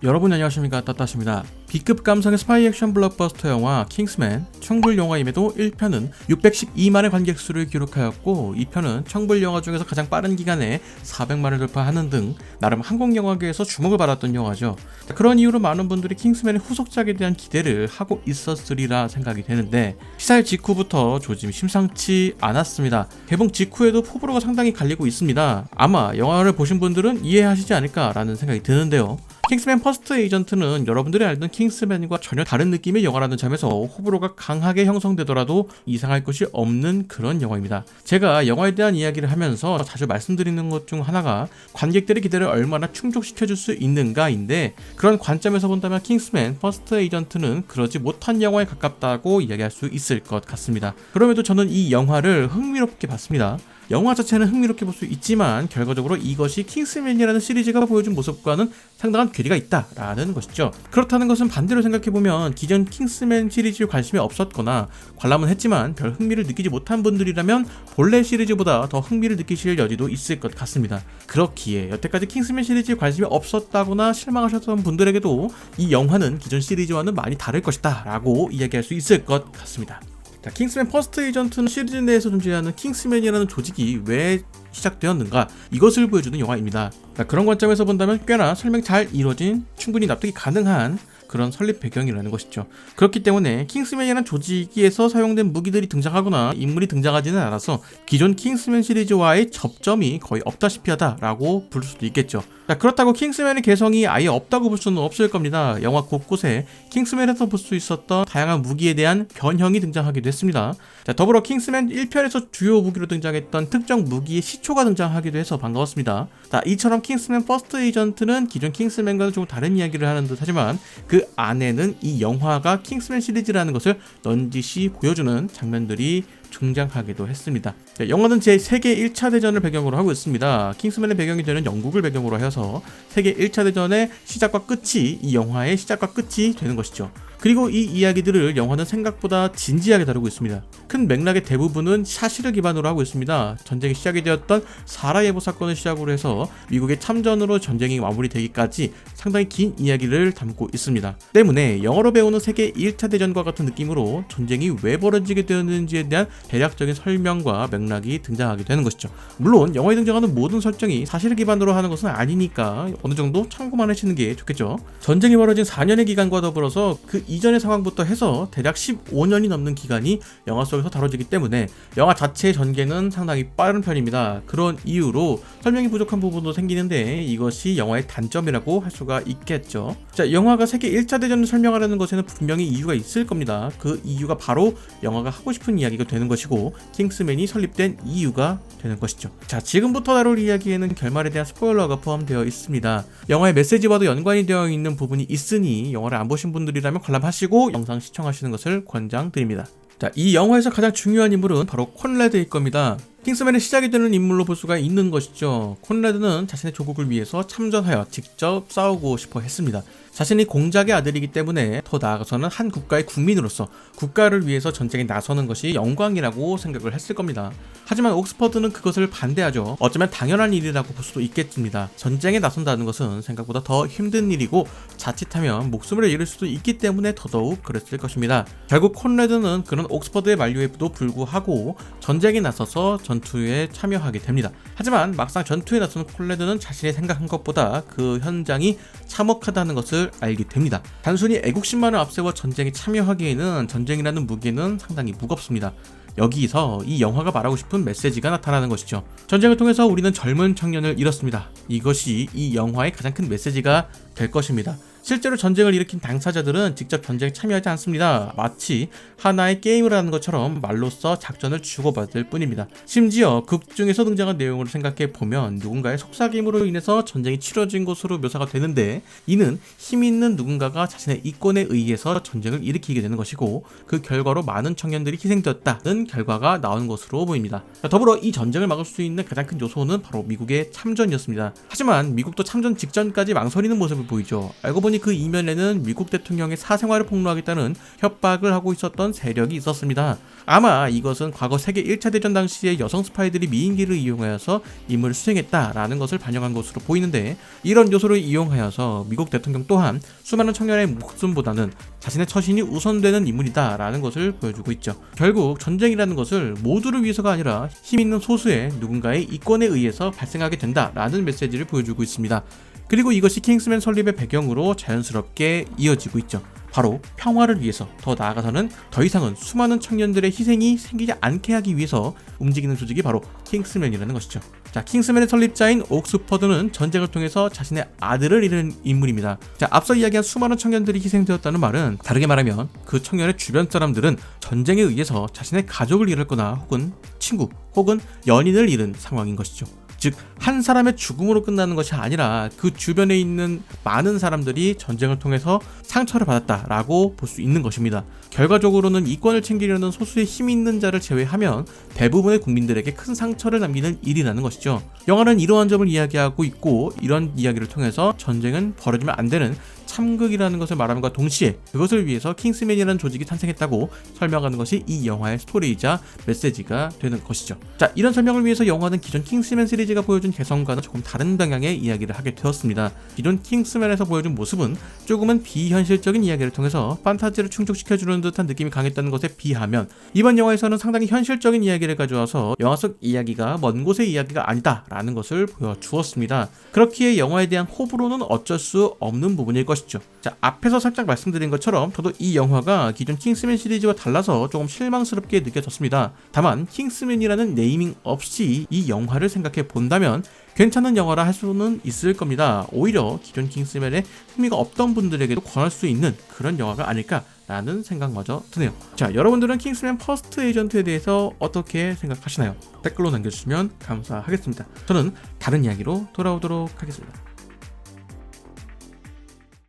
여러분 안녕하십니까, 따따십니다. B급 감성의 스파이 액션 블록버스터 영화 킹스맨 청불 영화임에도 1편은 612만의 관객수를 기록하였고 2편은 청불 영화 중에서 가장 빠른 기간에 400만을 돌파하는 등 나름 한국 영화계에서 주목을 받았던 영화죠. 그런 이유로 많은 분들이 킹스맨의 후속작에 대한 기대를 하고 있었으리라 생각이 되는데 시사일 직후부터 조짐이 심상치 않았습니다. 개봉 직후에도 포부로가 상당히 갈리고 있습니다. 아마 영화를 보신 분들은 이해하시지 않을까라는 생각이 드는데요. 킹스맨 퍼스트 에이전트는 여러분들이 알던 킹스맨과 전혀 다른 느낌의 영화라는 점에서 호불호가 강하게 형성되더라도 이상할 것이 없는 그런 영화입니다. 제가 영화에 대한 이야기를 하면서 자주 말씀드리는 것 중 하나가 관객들의 기대를 얼마나 충족시켜줄 수 있는가인데, 그런 관점에서 본다면 킹스맨 퍼스트 에이전트는 그러지 못한 영화에 가깝다고 이야기할 수 있을 것 같습니다. 그럼에도 저는 이 영화를 흥미롭게 봤습니다. 영화 자체는 흥미롭게 볼 수 있지만 결과적으로 이것이 킹스맨이라는 시리즈가 보여준 모습과는 상당한 괴리가 있다라는 것이죠. 그렇다는 것은 반대로 생각해보면 기존 킹스맨 시리즈에 관심이 없었거나 관람은 했지만 별 흥미를 느끼지 못한 분들이라면 본래 시리즈보다 더 흥미를 느끼실 여지도 있을 것 같습니다. 그렇기에 여태까지 킹스맨 시리즈에 관심이 없었다거나 실망하셨던 분들에게도 이 영화는 기존 시리즈와는 많이 다를 것이다 라고 이야기할 수 있을 것 같습니다. 자, 킹스맨 퍼스트 에이전트는 시리즈 내에서 존재하는 킹스맨이라는 조직이 왜 시작되었는가, 이것을 보여주는 영화입니다. 자, 그런 관점에서 본다면 꽤나 설명 잘 이루어진, 충분히 납득이 가능한 그런 설립 배경이라는 것이죠. 그렇기 때문에 킹스맨이라는 조직에서 사용된 무기들이 등장하거나 인물이 등장하지는 않아서 기존 킹스맨 시리즈와의 접점이 거의 없다시피 하다라고 부를 수도 있겠죠. 자, 그렇다고 킹스맨의 개성이 아예 없다고 볼 수는 없을 겁니다. 영화 곳곳에 킹스맨에서 볼 수 있었던 다양한 무기에 대한 변형이 등장하기도 했습니다. 자, 더불어 킹스맨 1편에서 주요 무기로 등장했던 특정 무기의 시초가 등장하기도 해서 반가웠습니다. 자, 이처럼 킹스맨 퍼스트 에이전트는 기존 킹스맨과는 조금 다른 이야기를 하는 듯 하지만 그 안에는 이 영화가 킹스맨 시리즈라는 것을 넌지시 보여주는 장면들이 등장하기도 했습니다. 영화는 제 세계 1차 대전을 배경으로 하고 있습니다. 킹스맨의 배경이 되는 영국을 배경으로 해서 세계 1차 대전의 시작과 끝이 이 영화의 시작과 끝이 되는 것이죠. 그리고 이 이야기들을 영화는 생각보다 진지하게 다루고 있습니다. 큰 맥락의 대부분은 사실을 기반으로 하고 있습니다. 전쟁이 시작이 되었던 사라예보 사건을 시작으로 해서 미국의 참전으로 전쟁이 마무리되기까지 상당히 긴 이야기를 담고 있습니다. 때문에 영어로 배우는 세계 1차 대전과 같은 느낌으로 전쟁이 왜 벌어지게 되었는지에 대한 대략적인 설명과 맥락이 등장하게 되는 것이죠. 물론 영화에 등장하는 모든 설정이 사실을 기반으로 하는 것은 아니니까 어느 정도 참고만 하시는 게 좋겠죠. 전쟁이 벌어진 4년의 기간과 더불어서 그 이전의 상황부터 해서 대략 15년이 넘는 기간이 영화 속에서 다뤄지기 때문에 영화 자체의 전개는 상당히 빠른 편입니다. 그런 이유로 설명이 부족한 부분도 생기는데 이것이 영화의 단점이라고 할 수가 있겠죠. 자, 영화가 세계 1차 대전을 설명하려는 것에는 분명히 이유가 있을 겁니다. 그 이유가 바로 영화가 하고 싶은 이야기가 되는 것이고 킹스맨이 설립된 이유가 되는 것이죠. 자, 지금부터 다룰 이야기에는 결말에 대한 스포일러가 포함되어 있습니다. 영화의 메시지와도 연관이 되어 있는 부분이 있으니 영화를 안 보신 분들이라면 관람하시고 영상 시청하시는 것을 권장드립니다. 자, 이 영화에서 가장 중요한 인물은 바로 콘레드일 겁니다. 킹스맨의 시작이 되는 인물로 볼 수가 있는 것이죠. 콘레드는 자신의 조국을 위해서 참전하여 직접 싸우고 싶어 했습니다. 자신이 공작의 아들이기 때문에 더 나아가서는 한 국가의 국민으로서 국가를 위해서 전쟁에 나서는 것이 영광이라고 생각을 했을 겁니다. 하지만 옥스퍼드는 그것을 반대하죠. 어쩌면 당연한 일이라고 볼 수도 있겠습니다. 전쟁에 나선다는 것은 생각보다 더 힘든 일이고 자칫하면 목숨을 잃을 수도 있기 때문에 더더욱 그랬을 것입니다. 결국 콘레드는 그런 옥스퍼드의 만류에도 불구하고 전쟁에 나서서 전투에 참여하게 됩니다. 하지만 막상 전투에 나서는 콘레드는 자신이 생각한 것보다 그 현장이 참혹하다는 것을 알게 됩니다. 단순히 애국심만을 앞세워 전쟁에 참여하기에는 전쟁이라는 무게는 상당히 무겁습니다. 여기서 이 영화가 말하고 싶은 메시지가 나타나는 것이죠. 전쟁을 통해서 우리는 젊은 청년을 잃었습니다. 이것이 이 영화의 가장 큰 메시지가 될 것입니다. 실제로 전쟁을 일으킨 당사자들은 직접 전쟁에 참여하지 않습니다. 마치 하나의 게임을 하는 것처럼 말로써 작전을 주고받을 뿐입니다. 심지어 극 중에서 등장한 내용을 생각해보면 누군가의 속삭임으로 인해서 전쟁이 치러진 것으로 묘사가 되는데, 이는 힘 있는 누군가가 자신의 이권에 의해서 전쟁을 일으키게 되는 것이고 그 결과로 많은 청년들이 희생되었다는 결과가 나온 것으로 보입니다. 더불어 이 전쟁을 막을 수 있는 가장 큰 요소는 바로 미국의 참전이었습니다. 하지만 미국도 참전 직전까지 망설이는 모습을 보이죠. 알고 보니 당시 그 이면에는 미국 대통령의 사생활을 폭로하겠다는 협박을 하고 있었던 세력이 있었습니다. 아마 이것은 과거 세계 1차 대전 당시에 여성 스파이들이 미인기를 이용하여서 임무를 수행했다라는 것을 반영한 것으로 보이는데, 이런 요소를 이용하여서 미국 대통령 또한 수많은 청년의 목숨보다는 자신의 처신이 우선되는 인물이다라는 것을 보여주고 있죠. 결국 전쟁이라는 것을 모두를 위해서가 아니라 힘 있는 소수의 누군가의 이권에 의해서 발생하게 된다라는 메시지를 보여주고 있습니다. 그리고 이것이 킹스맨 설립의 배경으로 자연스럽게 이어지고 있죠. 바로 평화를 위해서, 더 나아가서는 더 이상은 수많은 청년들의 희생이 생기지 않게 하기 위해서 움직이는 조직이 바로 킹스맨이라는 것이죠. 자, 킹스맨의 설립자인 옥스퍼드는 전쟁을 통해서 자신의 아들을 잃은 인물입니다. 자, 앞서 이야기한 수많은 청년들이 희생되었다는 말은, 다르게 말하면 그 청년의 주변 사람들은 전쟁에 의해서 자신의 가족을 잃었거나 혹은 친구 혹은 연인을 잃은 상황인 것이죠. 즉, 한 사람의 죽음으로 끝나는 것이 아니라 그 주변에 있는 많은 사람들이 전쟁을 통해서 상처를 받았다라고 볼 수 있는 것입니다. 결과적으로는 이권을 챙기려는 소수의 힘 있는 자를 제외하면 대부분의 국민들에게 큰 상처를 남기는 일이라는 것이죠. 영화는 이러한 점을 이야기하고 있고, 이런 이야기를 통해서 전쟁은 벌어지면 안 되는 참극이라는 것을 말함과 동시에 그것을 위해서 킹스맨이라는 조직이 탄생했다고 설명하는 것이 이 영화의 스토리이자 메시지가 되는 것이죠. 자, 이런 설명을 위해서 영화는 기존 킹스맨 시리즈가 보여준 개성과는 조금 다른 방향의 이야기를 하게 되었습니다. 기존 킹스맨에서 보여준 모습은 조금은 비현실적인 이야기를 통해서 판타지를 충족시켜주는 듯한 느낌이 강했다는 것에 비하면, 이번 영화에서는 상당히 현실적인 이야기를 가져와서 영화 속 이야기가 먼 곳의 이야기가 아니다 라는 것을 보여주었습니다. 그렇기에 영화에 대한 호불호는 어쩔 수 없는 부분일 것이죠. 자, 앞에서 살짝 말씀드린 것처럼 저도 이 영화가 기존 킹스맨 시리즈와 달라서 조금 실망스럽게 느껴졌습니다. 다만 킹스맨이라는 네이밍 없이 이 영화를 생각해 본다면 괜찮은 영화라 할 수는 있을 겁니다. 오히려 기존 킹스맨에 흥미가 없던 분들에게도 권할 수 있는 그런 영화가 아닐까라는 생각마저 드네요. 자, 여러분들은 킹스맨 퍼스트 에이전트에 대해서 어떻게 생각하시나요? 댓글로 남겨주시면 감사하겠습니다. 저는 다른 이야기로 돌아오도록 하겠습니다.